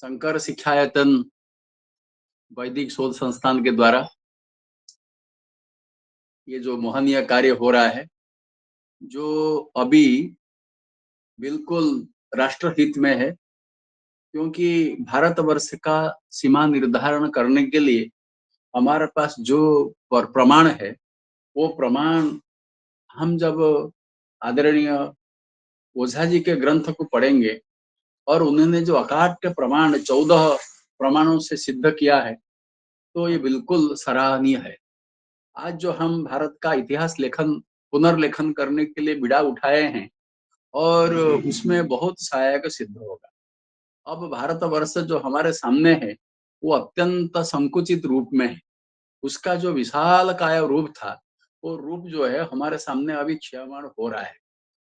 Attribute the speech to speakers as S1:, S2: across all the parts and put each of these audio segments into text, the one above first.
S1: शंकर शिक्षायतन वैदिक शोध संस्थान के द्वारा ये जो महनीय कार्य हो रहा है, जो अभी बिल्कुल राष्ट्रहित में है, क्योंकि भारतवर्ष का सीमा निर्धारण करने के लिए हमारे पास जो प्रमाण है, वो प्रमाण हम जब आदरणीय ओझा जी के ग्रंथ को पढ़ेंगे और उन्होंने जो अकाट्य प्रमाण 14 प्रमाणों से सिद्ध किया है, तो ये बिल्कुल सराहनीय है। आज जो हम भारत का इतिहास लेखन पुनर्लेखन करने के लिए बीड़ा उठाए हैं और उसमें बहुत सहायक सिद्ध होगा। अब भारतवर्ष जो हमारे सामने है, वो अत्यंत संकुचित रूप में है। उसका जो विशालकाय रूप था, वो रूप जो है हमारे सामने अभी क्षीयमाण हो रहा है।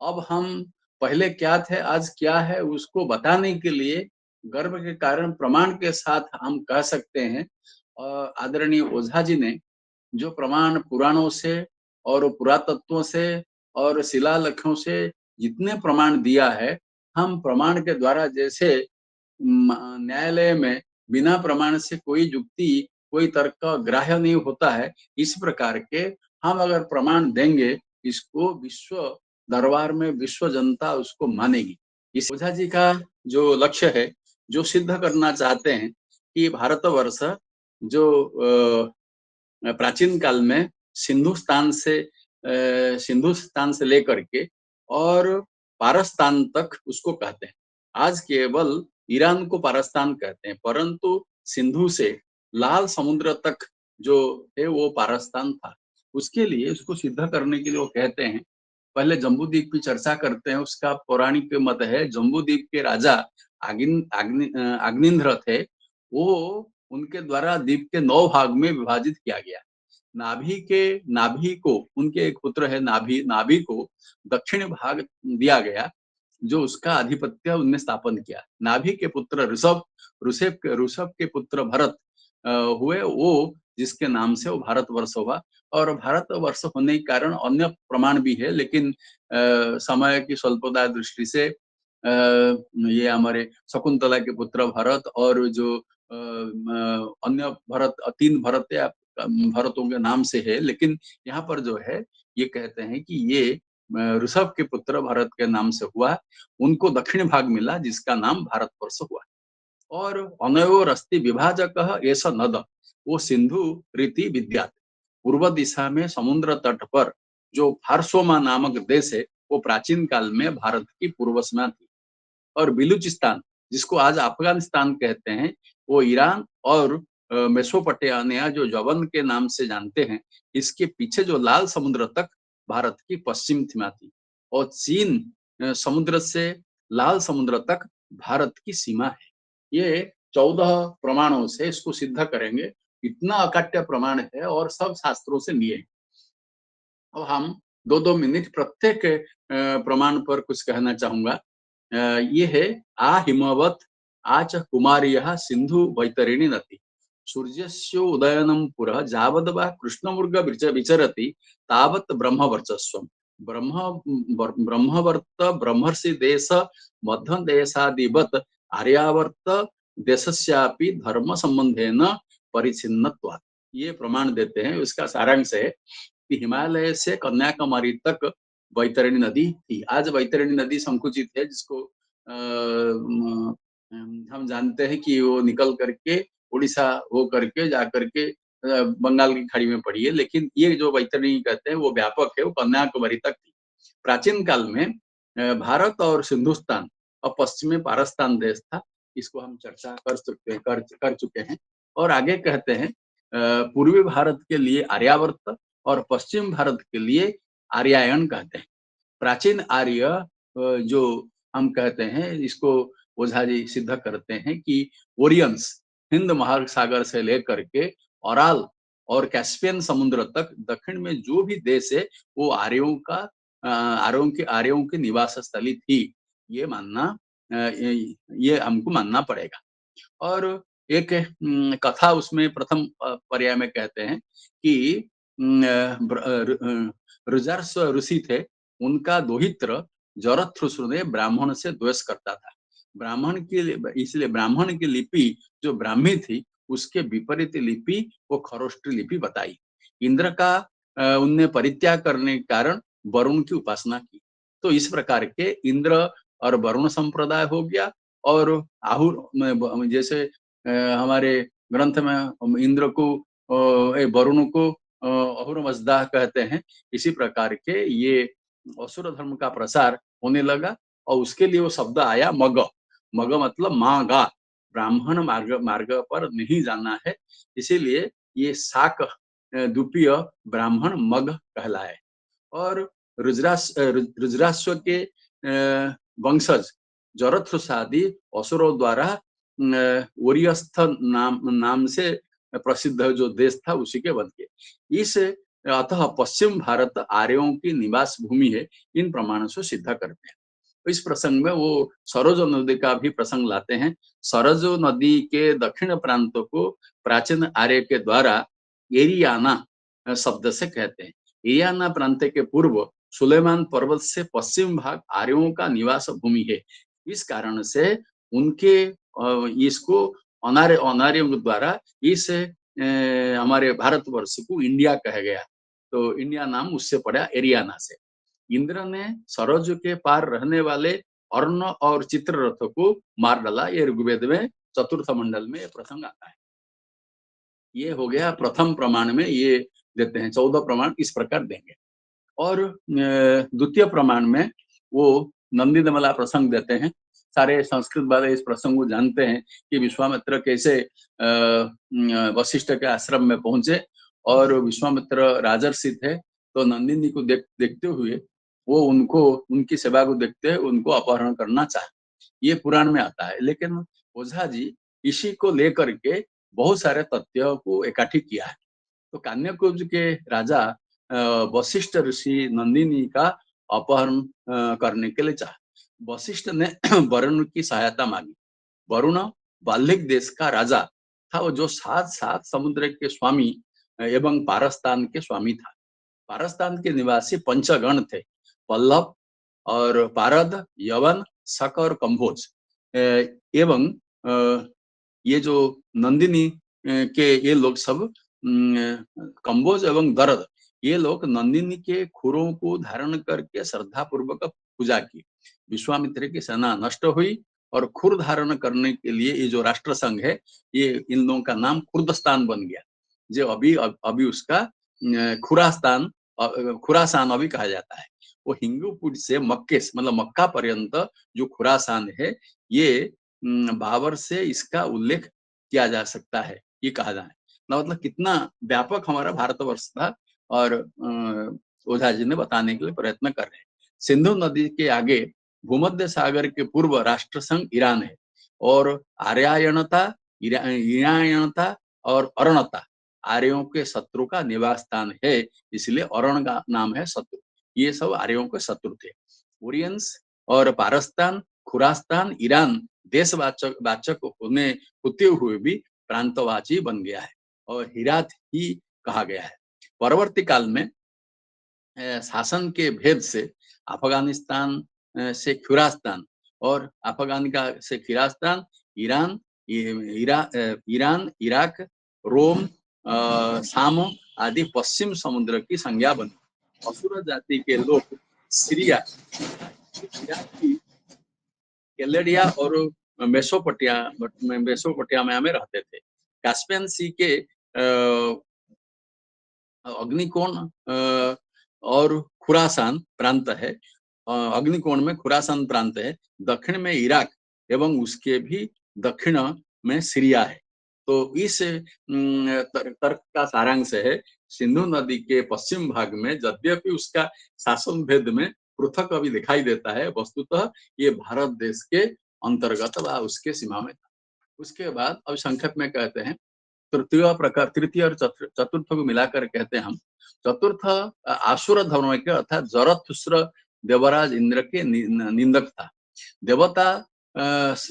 S1: अब हम पहले क्या थे, आज क्या है, उसको बताने के लिए गर्व के कारण प्रमाण के साथ हम कह सकते हैं, आदरणीय ओझा जी ने जो प्रमाण पुराणों से और पुरातत्वों से और शिलालेखों से जितने प्रमाण दिया है, हम प्रमाण के द्वारा जैसे न्यायालय में बिना प्रमाण से कोई युक्ति, कोई तर्क ग्राह्य नहीं होता है, इस प्रकार के हम अगर प्रमाण देंगे, इसको विश्व दरबार में विश्व जनता उसको मानेगी। इस ओझा जी का जो लक्ष्य है, जो सिद्ध करना चाहते हैं कि भारतवर्ष जो प्राचीन काल में सिंधुस्तान से लेकर के और पारस्तान तक उसको कहते हैं। आज केवल ईरान को पारस्तान कहते हैं, परंतु सिंधु से लाल समुद्र तक जो है वो पारस्तान था। उसके लिए उसको सिद्ध करने के लिए वो कहते हैं, पहले जम्बूद्वीप की चर्चा करते हैं। उसका पौराणिक मत है, जम्बूद्वीप के राजा अग्निंध्र थे, वो उनके द्वारा द्वीप के 9 भाग में विभाजित किया गया। नाभि को, उनके एक पुत्र है नाभि, नाभि को दक्षिण भाग दिया गया, जो उसका आधिपत्य उनने स्थापन किया। नाभि के पुत्र ऋषभ के पुत्र भरत हुए, वो जिसके नाम से वो भारतवर्ष हुआ। और भारतवर्ष होने के कारण अन्य प्रमाण भी है, लेकिन समय की स्वल्पता दृष्टि से ये हमारे शकुंतला के पुत्र भरत और जो अन्य भरत, 3 भरत या भरतों के नाम से है, लेकिन यहाँ पर जो है ये कहते हैं कि ये ऋषभ के पुत्र भरत के नाम से हुआ, उनको दक्षिण भाग मिला जिसका नाम भारतवर्ष हुआ। और अनयोरस्ति विभाजक ऐसा नद, वो सिंधु रीति विद्यात, पूर्व दिशा में समुद्र तट पर जो फारसोमा नामक देश है, वो प्राचीन काल में भारत की पूर्व सीमा थी। और बिलूचिस्तान, जिसको आज अफगानिस्तान कहते हैं, वो ईरान और मेसोपोटामिया जो यवन के नाम से जानते हैं, इसके पीछे जो लाल समुद्र तक भारत की पश्चिम सीमा थी। और चीन समुद्र से लाल समुद्र तक भारत की सीमा है। ये 14 प्रमाणों से इसको सिद्ध करेंगे। इतना अकाट्य प्रमाण है और सब शास्त्रों से लिए। अब हम 2-2 मिनट प्रत्येक प्रमाण पर कुछ कहना चाहूंगा। ये है आ हिमवत आच कुमारियः सिंधु वैतरिणी नति सूर्यस्य उदयनं पुरः जावद वा कृष्णमृग विचरति तावत् ब्रह्मवर्चस्वम् ब्रह्मवर्त ब्रह्मर्षि देश मध्य देशादिवत आर्यावर्त देशस्यापि धर्म संबंधेन परिच्छिन्नत्वात्। ये प्रमाण देते हैं। उसका सारांश है कि हिमालय से कन्याकुमारी तक वैतरणी नदी थी। आज वैतरणी नदी संकुचित है, जिसको हम जानते हैं कि वो निकल करके उड़ीसा हो करके जा करके बंगाल की खाड़ी में पड़ी है, लेकिन ये जो वैतरणी कहते हैं वो व्यापक है, वो कन्याकुमारी तक थी। प्राचीन काल में भारत और सिंधुस्तान और पश्चिमी पारस्तान देश था। इसको हम चर्चा कर चुके हैं। और आगे कहते हैं पूर्वी भारत के लिए आर्यावर्त और पश्चिम भारत के लिए आर्यायन कहते हैं। प्राचीन आर्य जो हम कहते हैं, इसको ओझा जी सिद्ध करते हैं कि ओरियंस हिंद महासागर से लेकर के ओराल और कैस्पियन समुद्र तक दक्षिण में जो भी देश है, वो आर्यों की निवास स्थली थी। ये मानना ये हमको मानना पड़ेगा। और एक कथा उसमें प्रथम पर्याय में कहते हैं कि ऋषि थे, उनका दोहित्र जरथुष्ट्र ने ब्राह्मण से द्वेष करता था। ब्राह्मण की इसलिए ब्राह्मण की लिपि जो ब्राह्मी थी, उसके विपरीत लिपि वो खरोष्ठी लिपि बताई। इंद्र का उनने परित्याग करने के कारण वरुण की उपासना की। तो इस प्रकार के इंद्र और वरुण संप्रदाय हो गया। और आहुर जैसे हमारे ग्रंथ में हम इंद्र को वरुण को अहुरमज़दा कहते हैं। इसी प्रकार के ये असुर धर्म का प्रसार होने लगा और उसके लिए वो शब्द आया मग। मग मतलब मागा, ब्राह्मण मार्ग मार्ग पर नहीं जाना है, इसीलिए ये शाक द्वितीय ब्राह्मण मग कहलाए। और रुद्राश्व के वंशज जरथुषादि असुरों द्वारा ओरियस्थ नाम से प्रसिद्ध जो देश था उसी के बन गए। इस अतः पश्चिम भारत आर्यों की निवास भूमि है, इन प्रमाणों से सिद्ध करते हैं। इस प्रसंग में वो सरोज नदी का भी प्रसंग लाते हैं। सरोज नदी के दक्षिण प्रांत को प्राचीन आर्य के द्वारा एरियाना शब्द से कहते हैं। एरियाना प्रांत के पूर्व सुलेमान पर्वत से पश्चिम भाग आर्यों का निवास भूमि है। इस कारण से उनके इसको अनार्यों द्वारा इस हमारे भारतवर्ष को इंडिया कहा गया। तो इंडिया नाम उससे पड़ा एरियाना से। इंद्र ने सरोज के पार रहने वाले अर्ण और चित्ररथ को मार डाला। ये ऋग्वेद में चतुर्थ मंडल में प्रसंग आता है। ये हो गया प्रथम प्रमाण में, ये देते हैं 14 प्रमाण इस प्रकार देंगे। और द्वितीय प्रमाण में वो नंदी दमला प्रसंग देते हैं। सारे संस्कृत वाले इस प्रसंग को जानते हैं कि विश्वामित्र कैसे वशिष्ठ के आश्रम में पहुंचे और विश्वामित्र राजर्षि थे। तो नंदिनी को देखते हुए वो उनको उनकी सेवा को देखते हुए उनको अपहरण करना चाहे। ये पुराण में आता है। लेकिन ओझा जी इसी को लेकर के बहुत सारे तथ्यों को इकट्ठी किया है। तो कान्यकुब्ज के राजा वशिष्ठ ऋषि नंदिनी का अपहरण करने के लिए चाहा। वशिष्ठ ने वरुण की सहायता मांगी। वरुण बाल्हिक देश का राजा था, वो जो सात सात समुद्र के स्वामी एवं पारस्तान के स्वामी था। पारस्तान के निवासी पंचगण थे, पल्लव और पारद, यवन, शक और कंभोज। एवं ये जो नंदिनी के ये लोग सब कंबोज एवं दर्द, ये लोग नंदिनी के खुरों को धारण करके श्रद्धा पूर्वक पूजा की। विश्वामित्र की सेना नष्ट हुई और खुर धारण करने के लिए ये जो राष्ट्र संघ है, ये इन लोगों का नाम खुर्दस्तान बन गया। जो अभी उसका खुरास्तान खुरासान अभी कहा जाता है। वो हिंगूपुर से मक्के मतलब मक्का पर्यंत जो खुरासान है, ये बाबर से इसका उल्लेख किया जा सकता है, ये कहा जाए ना। मतलब कितना व्यापक हमारा भारतवर्ष था। और ओझा जी ने बताने के लिए प्रयत्न कर रहे हैं। सिंधु नदी के आगे भूमध्य सागर के पूर्व राष्ट्र संघ ईरान है। और आर्यायणता, ईरायणता और अरणता आर्यों के शत्रु का निवास स्थान है, इसलिए अरण का नाम है शत्रु। ये सब आर्यों के शत्रु थे। ओरियंस और पारस्तान, खुरास्तान, ईरान देशवाचक वाचक होते हुए भी प्रांतवाची बन गया है और हिरात ही कहा गया है। परवर्ती काल में शासन के भेद से अफगानिस्तान से खुरास्तान और अफगान का से खिरास्तान, ईरान, ईरान, इराक, रोम, शाम आदि पश्चिम समुद्र की संज्ञा बनी। असुर जाति के लोग सीरिया, इराक की कैलेडिया और मेसोपोटामिया में रहते थे। कैस्पियन सी के अग्निकोण और खुरासान प्रांत है। अग्निकोण में खुरासान प्रांत है। दक्षिण में इराक एवं उसके भी दक्षिण में सीरिया है। तो इस तर्क का सारांश है, सिंधु नदी के पश्चिम भाग में यद्यपि उसका शासन भेद में पृथक अभी दिखाई देता है, वस्तुतः ये भारत देश के अंतर्गत व उसके सीमा में था। उसके बाद अब संक्षेप में कहते हैं तृतीय और चतुर्थ को मिलाकर कहते हैं हम। चतुर्थ आसुर धर्म के अर्थात जरथुस्र देवराज इंद्र के निंदक था। देवता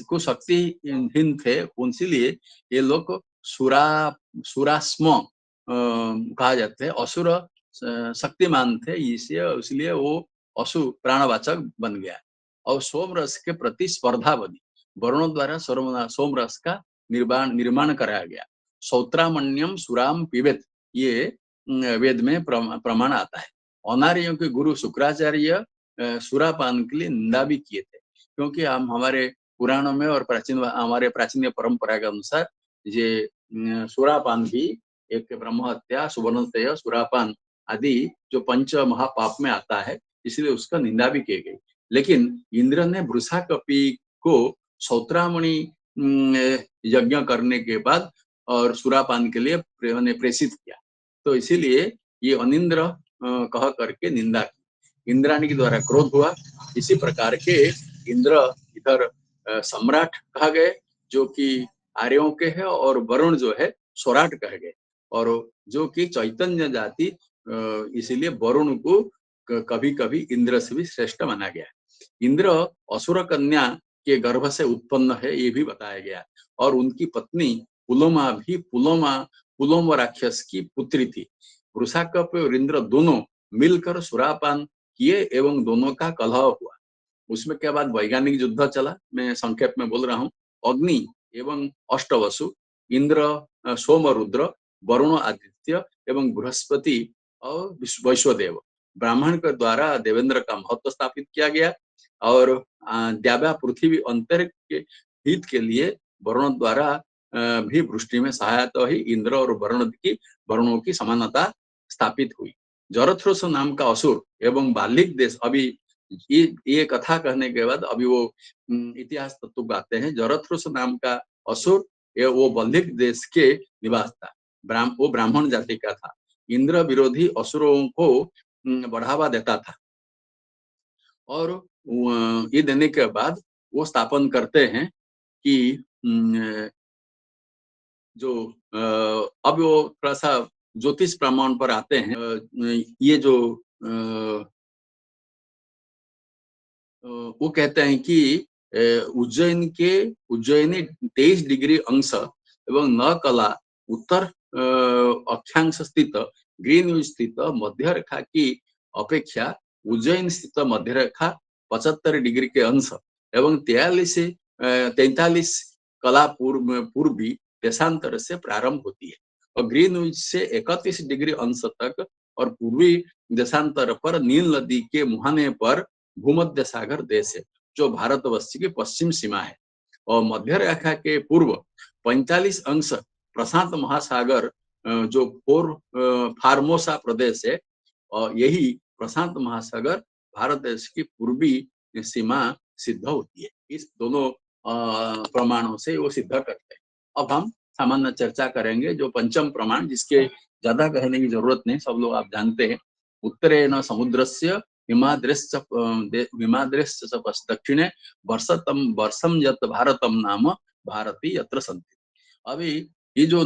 S1: को शक्तिहीन थे, इसीलिए ये लोग सुरास्म कहा जाते हैं। असुर शक्तिमान थे, इसलिए वो असु प्राणवाचक बन गया और सोम रस के प्रति स्पर्धा बनी। वरुणों द्वारा सोमरस का निर्माण कराया गया। सौत्रामण्यम सुराम पिबेत, ये वेद में प्रमाण आता है। अनार्यों के गुरु शुक्राचार्य सुरापान के लिए निंदा भी किए थे, क्योंकि हम हमारे पुराणों में और हमारे प्राचीन परंपरा के अनुसार ये सुरापान भी एक ब्रह्म हत्या, सुवर्णतय, सुरापान आदि जो पंच महापाप में आता है, इसलिए उसका निंदा भी की गई। लेकिन इंद्र ने वृषा कपि को सौत्रामणि यज्ञ करने के बाद और सुरापान के लिए प्रेषित किया, तो इसीलिए ये अनिंद्र कह करके निंदा की। इंद्राणी के द्वारा क्रोध हुआ। इसी प्रकार के इंद्र इधर सम्राट कहा गए, जो कि आर्यों के हैं, और वरुण जो है स्वराट कहे गए, और जो कि चैतन्य जाति, इसीलिए वरुण को कभी कभी इंद्र से भी श्रेष्ठ माना गया। इंद्र असुर कन्या के गर्भ से उत्पन्न है, ये भी बताया गया, और उनकी पत्नी पुलोमा भी पुलोम राक्षस की पुत्री थी। वृषाकप और इंद्र दोनों मिलकर सुरापान किए एवं दोनों का कलह हुआ। उसमें क्या बाद वैज्ञानिक युद्ध चला, मैं संक्षेप में बोल रहा हूँ। अग्नि एवं अष्टवसु, इंद्र सोम रुद्र, वरुण आदित्य एवं बृहस्पति और वैश्वदेव, ब्राह्मण के द्वारा देवेंद्र का महत्व स्थापित किया गया, और द्यावा पृथ्वी अंतरिक्ष के हित के लिए वरुण द्वारा भी वृष्टि में सहायता हुई। इंद्र और वरुणों की समानता स्थापित हुई। जरथ्रोस नाम का असुर एवं बालिक देश, अभी ये कथा कहने के बाद अभी वो इतिहास तत्व गाते हैं। जरथ्रोस नाम का असुर वो बल्लिक देश के निवास था, वो ब्राह्मण जाति का था। इंद्र विरोधी असुरों को बढ़ावा देता था, और ये देने के बाद वो स्थापन करते हैं कि जो अब वो थोड़ा सा ज्योतिष प्रमाण पर आते हैं। ये जो वो कहते हैं कि उज्जैनी 23 डिग्री अंश एवं न कला उत्तर अक्षांश स्थित ग्रीन स्थित मध्य रेखा की अपेक्षा उज्जैन स्थित मध्य रेखा 75 डिग्री के अंश एवं 43 कला पूर्वी देशांतर से प्रारंभ होती है, और ग्रीन से 31 डिग्री अंश तक, और पूर्वी देशांतर पर नील नदी के मुहाने पर भूमध्य सागर देश है, जो भारतवर्ष की पश्चिम सीमा है। और मध्य रेखा के पूर्व 45 अंश प्रशांत महासागर, जो फार्मोसा प्रदेश है, और यही प्रशांत महासागर भारत देश की पूर्वी सीमा सिद्ध होती है। इस दोनों प्रमाणों से वो सिद्ध करते हैं। अब हम सामान्य चर्चा करेंगे जो पंचम प्रमाण, जिसके ज्यादा कहने की जरूरत नहीं, सब लोग आप जानते हैं। उत्तरेण समुद्रस्य हिमाद्रेश्च दक्षिणे वर्षम यत भारतम नाम भारती यत्र सन्ति। अभी ये जो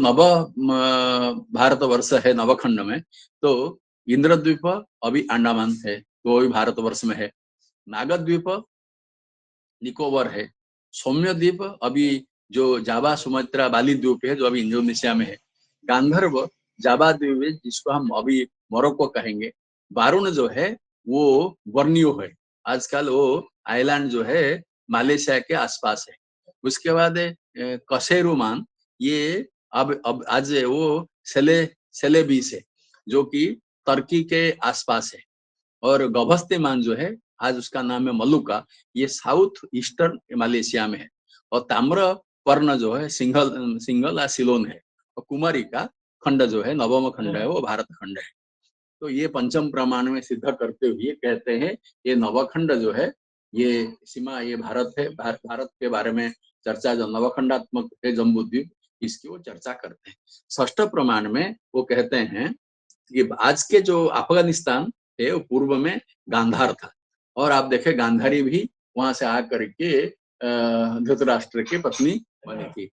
S1: भारतवर्ष है नवखंड में, तो इंद्रद्वीप अभी अंडमान है, तो अभी भारतवर्ष में है। नागद्वीप निकोबर है। सौम्य द्वीप अभी जो जावा सुमात्रा बाली द्वीप है, जो अभी इंडोनेशिया में है। गांधर्व जावा द्वीप है, जिसको हम अभी मोरक्को कहेंगे। वारुण जो है वो बर्नियो है, आजकल वो आइलैंड जो है मलेशिया के आसपास है। उसके बाद कसेरुमान, ये अब आज वो सेलेबीस है, जो कि तुर्की के आसपास है। और गभस्तेमान जो है, आज उसका नाम है मलुका, ये साउथ ईस्टर्न मलेशिया में है। और ताम्र पर्ण जो है सिंगल या सिलोन है। और कुमारी का खंड जो है, नवम खंड है, वो भारत खंड है। तो ये पंचम प्रमाण में सिद्ध करते हुए कहते हैं ये नवखंड जो है, ये सीमा, ये भारत है। भारत के बारे में चर्चा जो नवखंडात्मक है जम्बू द्वीप, इसकी वो चर्चा करते हैं। षष्ठ प्रमाण में वो कहते हैं कि आज के जो अफगानिस्तान है, वो पूर्व में गांधार था, और आप देखें गांधारी भी वहां से आकर के धृतराष्ट्र की पत्नी बनी थी।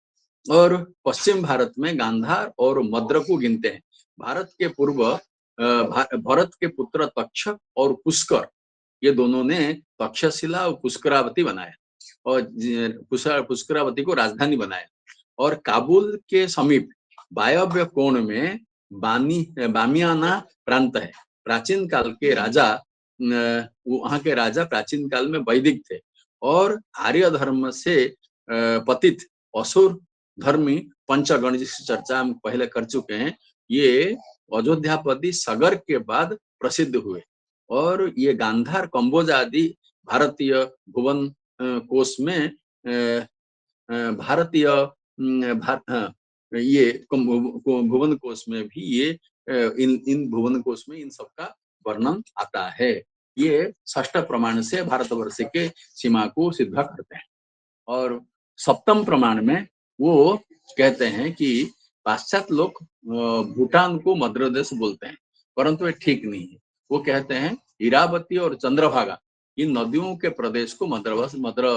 S1: और पश्चिम भारत में गांधार और मद्र को गिनते हैं। भारत के पूर्व भरत के पुत्र तक्ष और पुष्कर, ये दोनों ने तक्षशिला और पुष्करावती बनाया, और पुष्करावती को राजधानी बनाया। और काबुल के समीप वायव्य कोण में बामियाना प्रांत है। प्राचीन काल के राजा, वहां के राजा प्राचीन काल में वैदिक थे, और आर्य धर्म से पतित असुर धर्मी पंचगण जिसकी चर्चा हम पहले कर चुके हैं, ये अयोध्यापति सगर के बाद प्रसिद्ध हुए और ये गांधार कंबोज आदि भारतीय भुवन कोश में भारतीय हाँ, ये भुवन कोश में भी ये इन इन भुवन कोश में इन सबका वर्णन आता है। ये षष्ठ प्रमाण से भारतवर्ष के सीमा को सिद्ध करते हैं। और सप्तम प्रमाण में वो कहते हैं कि पाश्चात्य लोग भूटान को मद्र देश बोलते हैं, परंतु ये ठीक नहीं है। वो कहते हैं इरावती और चंद्रभागा इन नदियों के प्रदेश को मद्र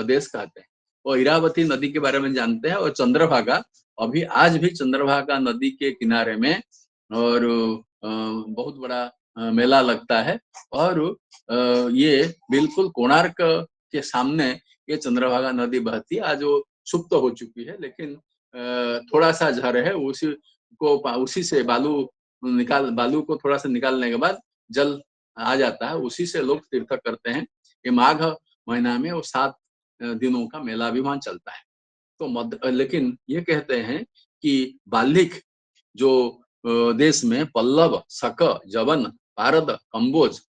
S1: देश कहते हैं। और इरावती नदी के बारे में जानते हैं और चंद्रभागा अभी आज भी चंद्रभागा नदी के किनारे में और बहुत बड़ा मेला लगता है और ये बिल्कुल कोणार्क के सामने ये चंद्रभागा नदी बहती है। आज वो सुप्त हो चुकी है, लेकिन थोड़ा सा झर है, उसी से बालू को थोड़ा सा निकालने के बाद जल आ जाता है, उसी से लोग तीर्थ करते हैं। ये माघ महीना में वो 7 दिनों का मेला भी वहां चलता है। तो लेकिन ये कहते हैं कि बाल्हिक जो देश में पल्लव, शक, जवन, पारद, कंबोज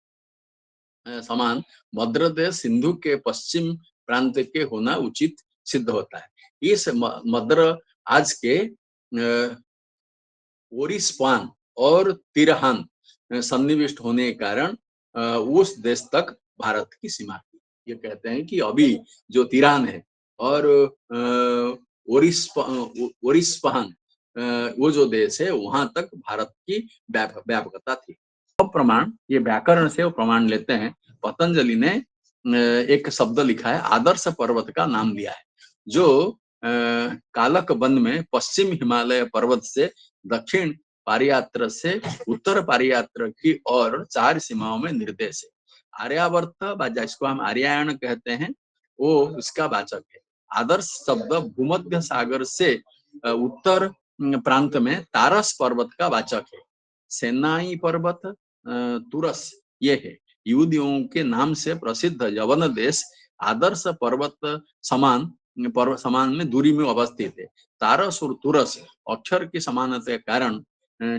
S1: समान मद्र देश सिंधु के पश्चिम प्रांत के होना उचित सिद्ध होता है। इस मद्र आज के ओरिस्पान और तिरहान सन्निविष्ट होने के कारण उस देश तक भारत की सीमा थी। ये कहते हैं कि अभी जो तिरान है और ओरिस्पान वो जो देश है वहां तक भारत की व्यापकता थी। अब प्रमाण ये व्याकरण से वो प्रमाण लेते हैं। पतंजलि ने एक शब्द लिखा है, आदर्श पर्वत का नाम लिया है, जो कालक वन में पश्चिम हिमालय पर्वत से दक्षिण पारियात्र से उत्तर पारियात्र की ओर 4 सीमाओं में निर्देश है। आर्यावर्त जिसको हम आर्यायन कहते हैं वो इसका वाचक है। आदर्श शब्द भूमध्य सागर से उत्तर प्रांत में तारस पर्वत का वाचक है। सेनाई पर्वत तुरस ये है। यहूदियों के नाम से प्रसिद्ध यवन देश आदर्श पर्वत समान में दूरी में अवस्थित है। तारस और तुरस अक्षर की समानता के कारण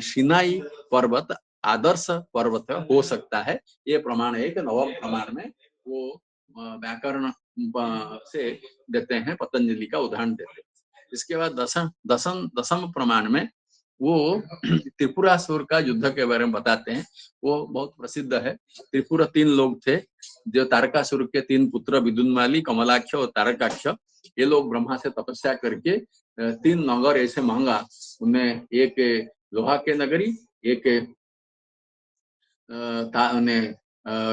S1: सिनाई पर्वत आदर्श पर्वत हो सकता है। ये प्रमाण है कि नवम प्रमाण में वो व्याकरण से देते हैं, पतंजलि का उदाहरण देते हैं। इसके बाद दसम प्रमाण में वो त्रिपुरासुर का युद्ध के बारे में बताते हैं। वो बहुत प्रसिद्ध है। त्रिपुरा 3 लोग थे, जो तारकासुर के 3 पुत्र विदुन्माली, कमलाक्ष और तारकाक्ष। ये लोग ब्रह्मा से तपस्या करके 3 नगर ऐसे मांगा, उनमें एक लोहा के नगरी, एक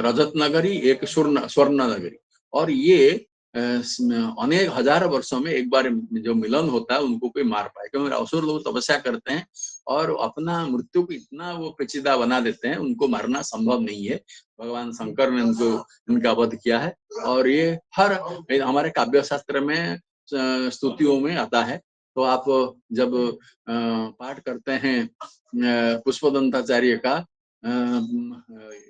S1: रजत नगरी, एक स्वर्ण नगरी। और ये अनेक हजार वर्षों में एक बार जो मिलन होता है उनको कोई मार पाए, क्योंकि असुर लोग तपस्या करते हैं और अपना मृत्यु को इतना वो पेचीदा बना देते हैं, उनको मारना संभव नहीं है। भगवान शंकर ने उनको इनका वध किया है और ये हर हमारे काव्य शास्त्र में स्तुतियों में आता है। तो आप जब पाठ करते हैं पुष्पदंताचार्य का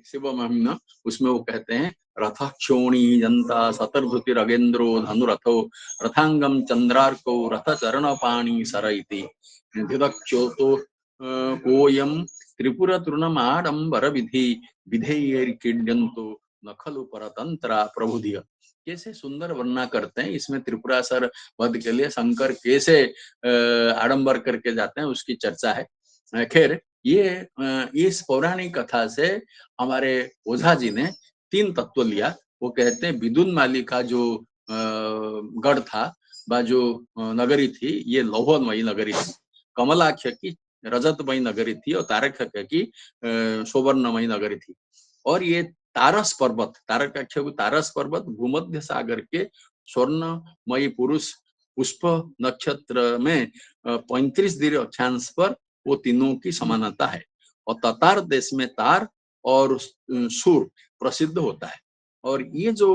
S1: शिव महिमा, उसमें वो कहते हैं रथ क्षोणी जनता सतर्धुति रगेन्द्रो धनुरथो रथांगम चंद्रार्को रथ चरण पाणी सरइति धिदक्षोतो कोयम त्रिपुर तृणमाडंबर विधि विधेयर्किड्यंतो नखलु परतंत्रा प्रबुधिय। कैसे सुंदर वर्णना करते हैं इसमें त्रिपुरासुर वध के लिए शंकर कैसे आडंबर करके जाते हैं उसकी चर्चा है। खैर ये इस पौराणिक कथा से हमारे ओझा जी ने 3 तत्व लिया। वो कहते हैं विदुन्माली का जो गढ़ था व जो नगरी थी ये लौहमयी नगरी थी, कमलाक्ष की रजतमयी नगरी थी और तारकाक्ष की सुवर्णमयी नगरी थी। और ये तारस पर्वत, तारकाक्ष को तारस पर्वत भूमध्य सागर के स्वर्णमयी पुरुष पुष्प नक्षत्र में 35 डिग्री अक्षांश पर वो तीनों की समानता है। और ततार देश में तार और सूर प्रसिद्ध होता है। और ये जो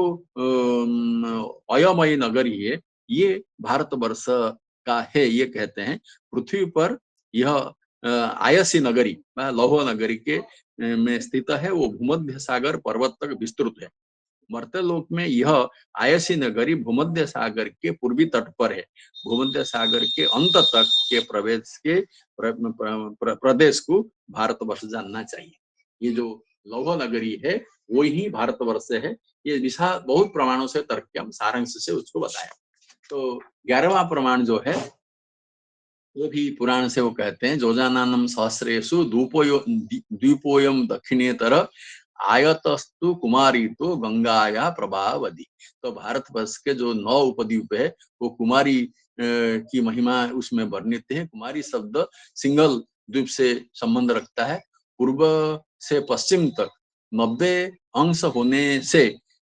S1: अयमयी नगरी है ये भारतवर्ष का है। ये कहते हैं पृथ्वी पर यह आयसी नगरी लौह नगरी के में स्थित है। वो भूमध्य सागर पर्वत तक विस्तृत है। मर्त्यलोक में यह आयसी नगरी भूमध्य सागर के पूर्वी तट पर है। भूमध्य सागर के अंत तक के प्रवेश के प्रदेश को भारतवर्ष जानना चाहिए। ये जो लौह नगरी है वो ही भारतवर्ष है। ये विशाल बहुत प्रमाणों से तर्क किया, हम सारांश से उसको बताया। तो 11वां प्रमाण जो है वो भी पुराण से वो कहते हैं, जोजानानम सहस्रेषु द्वीपोयम दक्षिणेतर आयतस्तु कुमारी तो गंगाया प्रभावती। तो भारतवर्ष के जो 9 उपद्वीप है वो कुमारी की महिमा उसमें वर्णित है। कुमारी शब्द सिंगल द्वीप से संबंध रखता है। पूर्व से पश्चिम तक 90 अंश होने से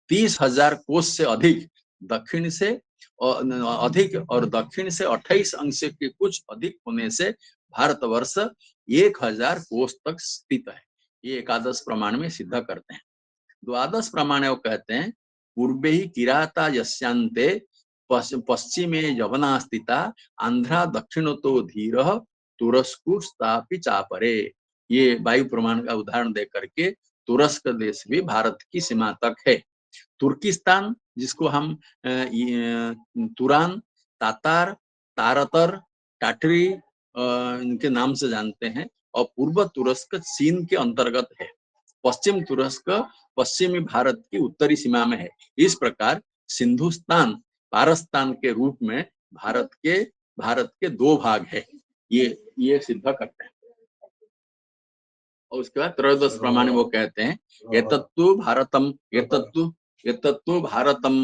S1: 30,000 कोस से अधिक, दक्षिण से अधिक और दक्षिण से 28 अंश के कुछ अधिक होने से भारतवर्ष 1000 कोस तक स्थित है। ये एकादश प्रमाण में सिद्ध करते हैं। द्वादश प्रमाण वो कहते हैं, पूर्वे ही किराता यस्यांते पश्चिमे यवना स्थिता आंध्रा दक्षिण तो धीर तुरस्कु स्थापि चापरे। ये वायु प्रमाण का उदाहरण दे करके तुरस्क देश भी भारत की सीमा तक है। तुर्किस्तान जिसको हम तुरान, तातार, तारतर, टाटरी इनके नाम से जानते हैं, और पूर्व तुरस्क चीन के अंतर्गत है। पश्चिम तुरस्क पश्चिमी भारत की उत्तरी सीमा में है। इस प्रकार सिंधुस्तान पारस्तान के रूप में भारत के 2 भाग है। ये सिद्ध करते हैं। और उसके बाद त्रयोदश प्रमाण वो कहते हैं, एतत्तु भारतम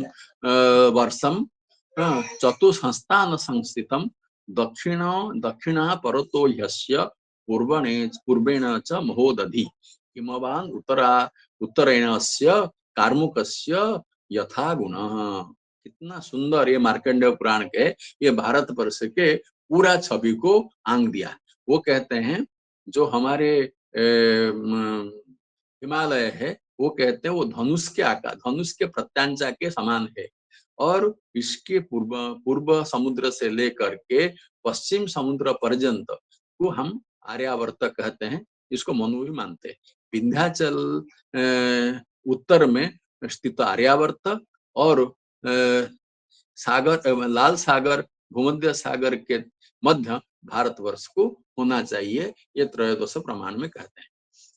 S1: वर्षम चतुसंस्थान संस्थितम दक्षिणा परतो यस्य पूर्वेण च महोदधि हिमवान उत्तरेणस्य कार्मुकस्य यथा गुणः। कितना सुंदर ये मार्कंडेय पुराण के ये भारत वर्ष के पूरा छवि को आंक दिया। वो कहते हैं जो हमारे हिमालय है वो कहते हैं वो धनुष के आकार, धनुष के प्रत्यांचा के समान है, और इसके पूर्व समुद्र से लेकर के पश्चिम समुद्र पर्यंत को हम आर्यावर्त कहते हैं। इसको मनु भी मानते हैं। विंध्याचल उत्तर में स्थित आर्यावर्त और सागर, लाल सागर, भूमध्य सागर के मध्य भारतवर्ष को होना चाहिए। ये त्रयोदश प्रमाण में कहते हैं।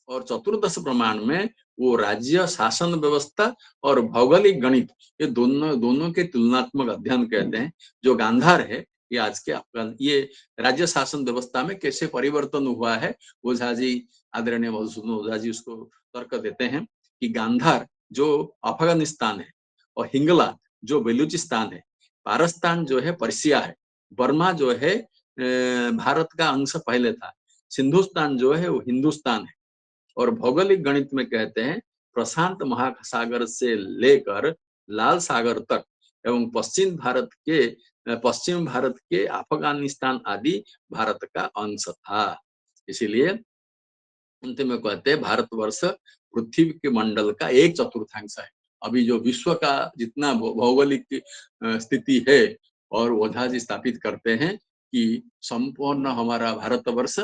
S1: और चतुर्दश प्रमाण में वो राज्य शासन व्यवस्था और भौगोलिक गणित, ये दोनों के तुलनात्मक अध्ययन कहते हैं। जो गांधार है ये आज के अफगान, ये राज्य शासन व्यवस्था में कैसे परिवर्तन हुआ है, ओझा जी, आदरणीय मधुसूदन ओझा जी उसको तर्क देते हैं कि गांधार जो अफगानिस्तान है, और हिंगला जो बेलूचिस्तान है, पारस्तान जो है पर्सिया है, बर्मा जो है भारत का अंश पहले था, सिंधुस्तान जो है वो हिंदुस्तान है। और भौगोलिक गणित में कहते हैं प्रशांत महासागर से लेकर लाल सागर तक एवं पश्चिम भारत के अफगानिस्तान आदि भारत का अंश था। इसीलिए अंत में कहते हैं भारतवर्ष पृथ्वी के मंडल का 1/4 है। अभी जो विश्व का जितना भौगोलिक स्थिति है, और ओझा जी स्थापित करते हैं कि संपूर्ण हमारा भारतवर्ष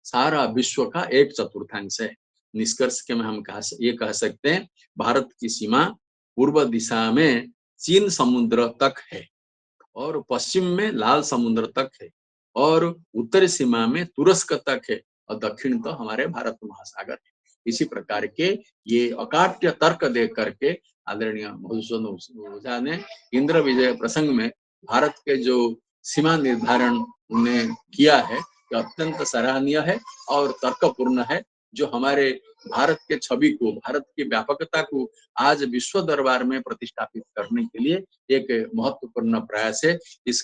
S1: सारा विश्व का 1/4 है। निष्कर्ष के में हम ये कह सकते हैं भारत की सीमा पूर्व दिशा में चीन समुद्र तक है, और पश्चिम में लाल समुद्र तक है, और उत्तरी सीमा में तुरस्क तक है, और दक्षिण तो हमारे भारत महासागर है। इसी प्रकार के ये अकाट्य तर्क दे करके आदरणीय मधुसूदन ओझा ने इंद्र विजय प्रसंग में भारत के जो सीमा निर्धारण उन्हें किया है, जो अत्यंत सराहनीय है और तर्कपूर्ण है, जो हमारे भारत के छवि को, भारत की व्यापकता को आज विश्व दरबार में प्रतिष्ठापित करने के लिए एक महत्वपूर्ण प्रयास है। इस